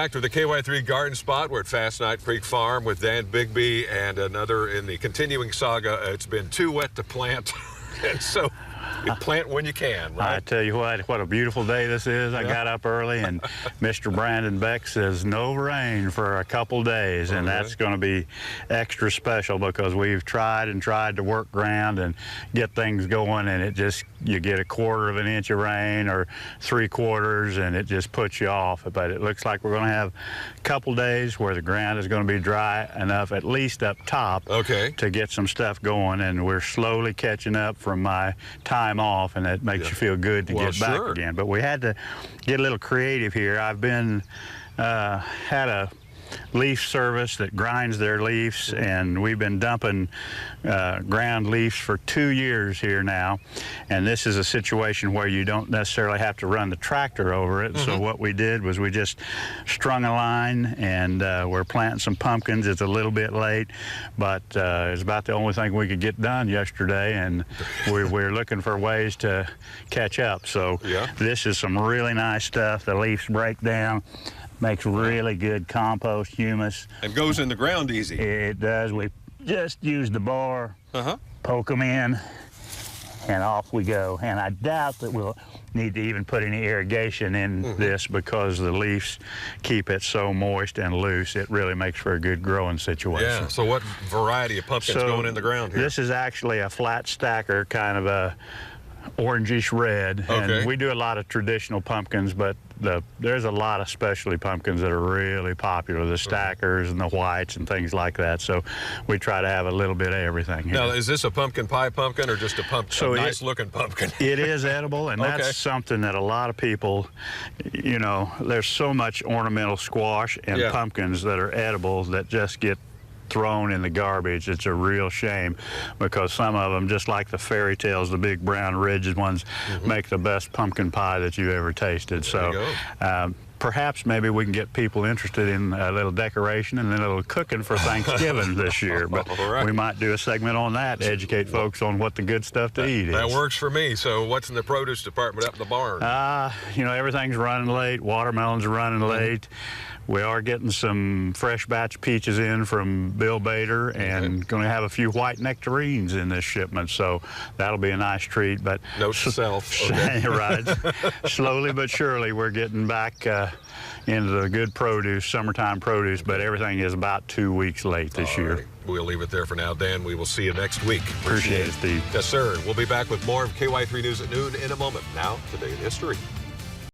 Back to the KY3 Garden Spot. We're at Fast Night Creek Farm with Dan Bigby and another in the continuing saga. It's been too wet to plant, and so you plant when you can, right? I tell you what a beautiful day this is. I got up early, and Mr. Brandon Beck says no rain for a couple days, and that's going to be extra special because we've tried and tried to work ground and get things going, and it just, you get a quarter of an inch of rain or 3/4, and it just puts you off. But it looks like we're going to have a couple days where the ground is going to be dry enough, at least up top, to get some stuff going, and we're slowly catching up from my time off, and it makes you feel good to get back again. But we had to get a little creative here. I've been had a leaf service that grinds their leaves, and we've been dumping ground leaves for 2 years here now, and this is a situation where you don't necessarily have to run the tractor over it. So what we did was we just strung a line, and we're planting some pumpkins. It's a little bit late, but it's about the only thing we could get done yesterday, and we're looking for ways to catch up. So this is some really nice stuff. The leaves break down, makes really good compost humus. And goes in the ground easy. It does. We just use the bar, poke them in, and off we go. And I doubt that we'll need to even put any irrigation in this because the leaves keep it so moist and loose. It really makes for a good growing situation. Yeah, so what variety of pumpkins going in the ground here? This is actually a flat stacker, kind of a orangish red, and we do a lot of traditional pumpkins, but there's a lot of specialty pumpkins that are really popular, the stackers and the whites and things like that. So we try to have a little bit of everything here. Now, is this a pumpkin pie pumpkin or just a nice looking pumpkin? It is edible, and that's something that a lot of people, you know, there's so much ornamental squash and pumpkins that are edible that just get thrown in the garbage. It's a real shame because some of them, just like the fairy tales, the big brown rigid ones, make the best pumpkin pie that you've ever tasted. So perhaps maybe we can get people interested in a little decoration and a little cooking for Thanksgiving this year. But we might do a segment on that, educate folks on what the good stuff to eat is. That works for me. So what's in the produce department up in the barn? You know, everything's running late. Watermelons are running late. We are getting some fresh batch peaches in from Bill Bader, and going to have a few white nectarines in this shipment, so that'll be a nice treat. But note to self. Right. Slowly but surely we're getting back into the good produce, summertime produce, but everything is about 2 weeks late this year. We'll leave it there for now, Dan. We will see you next week. Appreciate it, Steve. Yes, sir. We'll be back with more of KY3 News at noon in a moment. Now, today in history.